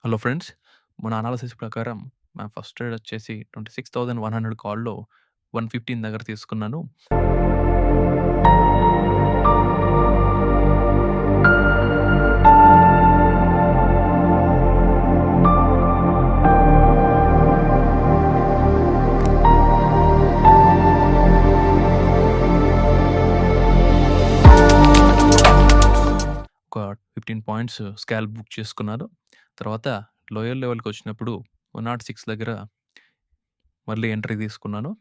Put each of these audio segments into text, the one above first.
Hello friends. మన analysis ప్రకారం నా ఫస్ట్ ట్రేడ్ వచ్చేసి 26,100 కాల్‌లో 115 దగ్గర తీసుకున్నాను. ఒక 15 పాయింట్స్ స్కాల్ప్ బుక్ చేసుకున్నాను. తర్వాత లోయర్ లెవెల్‌కొచ్చినప్పుడు 106 దగ్గర మళ్ళీ ఎంట్రీ తీసుకున్నాను.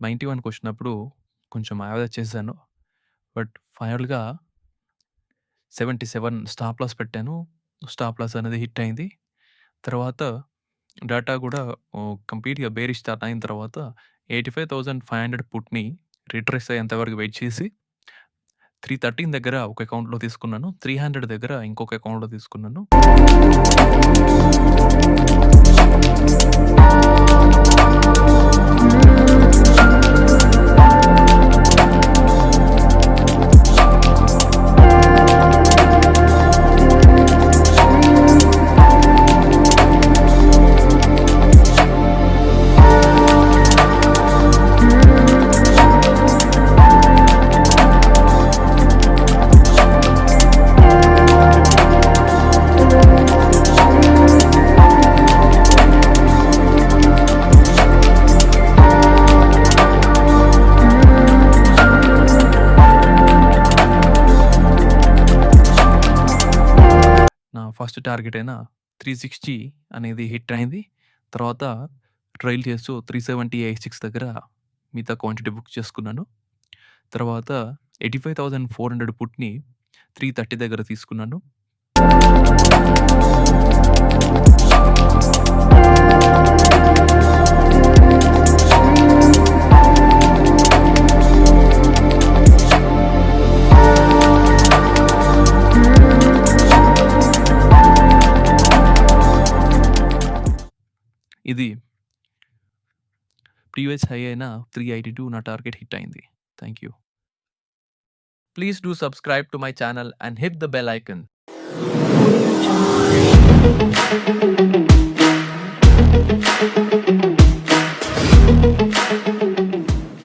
నైంటీ వన్‌కొచ్చినప్పుడు కొంచెం యావరేజ్ చేశాను. బట్ ఫైనల్‌గా 77 స్టాప్ లాస్ పెట్టాను. స్టాప్ లాస్ అనేది హిట్ అయింది. తర్వాత డేటా గూడా కంప్లీట్‌గా బేరిష్ స్టార్ట్ అయిన తర్వాత 85,500 పుట్‌ని రిట్రేస్ అయ్యేంత వరకు వెయిట్ చేసి 313 దగ్గర ఒక అకౌంట్‌లో తీసుకున్నాను. 300 దగ్గర ఇంకొక అకౌంట్‌లో తీసుకున్నాను. నా ఫస్ట్ టార్గెట్ అయిన 360 అనేది హిట్ అయింది. తర్వాత ట్రైల్ చేస్తూ 370.86 దగ్గర మిగతా క్వాంటిటీ బుక్ చేసుకున్నాను. తర్వాత 85,400 పుట్‌ని 330 దగ్గర తీసుకున్నాను. ఇది ప్రీవియస్ హై అయిన 382 నా టార్గెట్ హిట్ అయింది. Thank you. Please do subscribe to my channel and hit the bell icon.